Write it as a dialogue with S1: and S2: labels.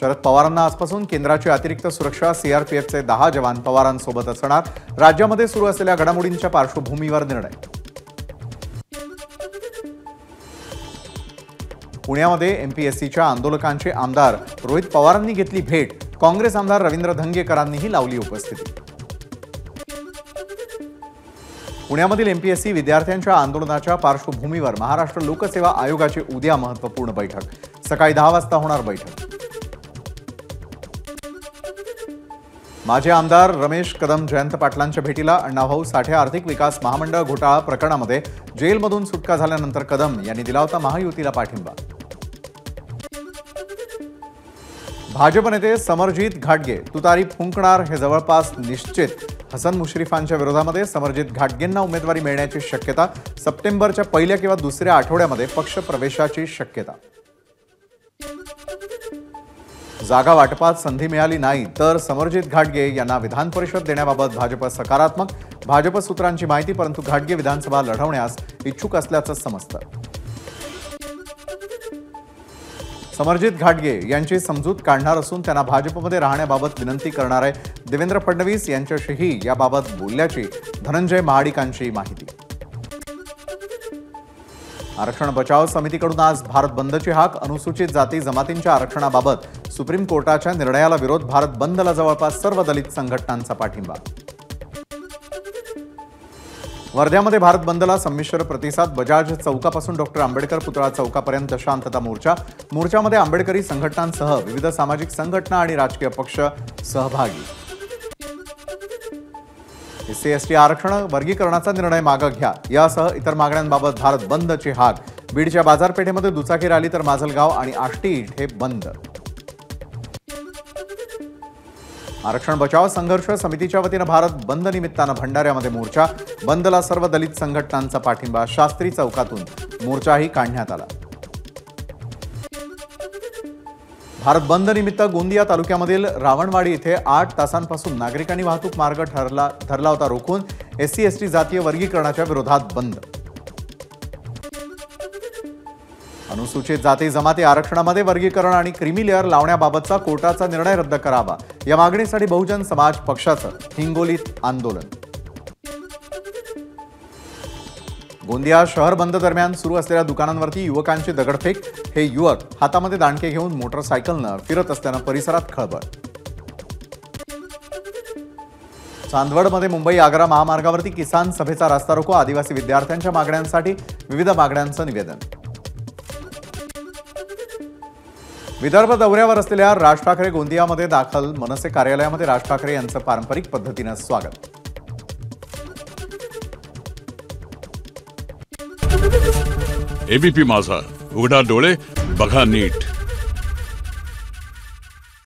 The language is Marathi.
S1: शरद पवारांना आजपासून केंद्राची अतिरिक्त सुरक्षा सीआरपीएफचे 10 जवान पवारांसोबत असणार। राज्यामध्ये सुरू असलेल्या घडामोडींच्या पार्श्वभूमीवर निर्णय। पुण्यामध्ये एमपीएससीच्या आंदोलकांचे आमदार रोहित पवारांनी घेतली भेट। काँग्रेस आमदार रवींद्र धंगेकरांनीही लावली उपस्थिती। पुण्यामधील एमपीएससी विद्यार्थ्यांच्या आंदोलनाच्या पार्श्वभूमीवर महाराष्ट्र लोकसेवा आयोगाची उद्या महत्त्वपूर्ण बैठक। सकाळी 10 वाजता होणार बैठक। माजी आमदार रमेश कदम जयंत पाटलांच्या भेटीला। अण्णाभाऊ साठे आर्थिक विकास महामंडळ घोटाळा प्रकरणामध्ये जेलमधून सुटका झाल्यानंतर कदम यांनी दिला होता महायुतीला पाठिंबा। भाजप नेते समरजित घाटगे तुतारी फुंकणार हे जवळपास निश्चित। हसन मुश्रीफांच्या विरोधामध्ये समरजित घाटगेंना उमेदवारी मिळण्याची शक्यता। सप्टेंबरच्या पहिल्या किंवा दुसऱ्या आठवड्यामध्ये पक्ष प्रवेशाची शक्यता। जागा वाटपात संधी मिळाली नाही तर समरजित घाटगे यांना विधान परिषद देण्याबाबत भाजप सकारात्मक। भाजप सूत्रांची माहिती, परंतु घाटगे विधानसभा लढवण्यास इच्छुक असल्याचं समजतं। समरजित घाटगे यांची समजूत काढणार असून त्यांना भाजपमध्ये राहण्याबाबत विनंती करणार आहे। देवेंद्र फडणवीस यांच्याशीही याबाबत बोलल्याची धनंजय महाडिकांची माहिती। आरक्षण बचाव समितीकडून आज भारत बंदची हाक। अनुसूचित जाती जमातींच्या आरक्षणाबाबत सुप्रीम कोर्टाच्या निर्णयाला विरोध। भारत बंदला जवळपास सर्व दलित संघटनांचा पाठिंबा। वर्ध्यामध्ये भारत बंदला संमिश्र प्रतिसाद। बजाज चौकापासून डॉक्टर आंबेडकर पुतळा चौकापर्यंत शांतता मोर्चा। मोर्चामध्ये आंबेडकरी संघटनांसह विविध सामाजिक संघटना आणि राजकीय पक्ष सहभागी। एससी एसटी आरक्षण वर्गीकरणाचा निर्णय मागे घ्या यासह इतर मागण्यांबाबत भारत बंदची हाक। बीडच्या बाजारपेठेमध्ये दुचाकी रॅली तर माजलगाव आणि आष्टी इथे बंद। आरक्षण बचाव संघर्ष समितीच्या वतीनं भारत बंद निमित्तानं भंडाऱ्यामध्ये मोर्चा। बंदला सर्व दलित संघटनांचा पाठिंबा। शास्त्री चौकातून मोर्चाही काढण्यात आला। भारत बंद निमित्त गोंदिया तालुक्यामधील रावणवाडी इथे 8 तासांपासून नागरिकांनी वाहतूक मार्ग ठरला होता रोखून। एससी एसटी जातीय वर्गीकरणाच्या विरोधात बंद। अनुसूचित जाती जमाती आरक्षणामध्ये वर्गीकरण आणि क्रीमी लेअर लावण्याबाबतचा कोर्टाचा निर्णय रद्द करावा या मागणीसाठी बहुजन समाज पक्षाचं हिंगोलीत आंदोलन। गोंदिया शहर बंद दरम्यान सुरू असलेल्या दुकानांवरती युवकांची दगडफेक। हे युवक हातामध्ये दांडके घेऊन मोटरसायकलनं फिरत असल्यानं परिसरात खळबळ। चांदवडमध्ये मुंबई आग्रा महामार्गावरती किसान सभेचा रास्ता रोको। आदिवासी विद्यार्थ्यांच्या मागण्यांसाठी विविध मागण्यांचं निवेदन। विदर्भ दौऱ्यावर असलेल्या राज ठाकरे गोंदियामध्ये दाखल। मनसे कार्यालयामध्ये राज ठाकरे यांचं पारंपरिक पद्धतीनं स्वागत।
S2: एबीपी माझा, उघडा डोळे बघा नीट।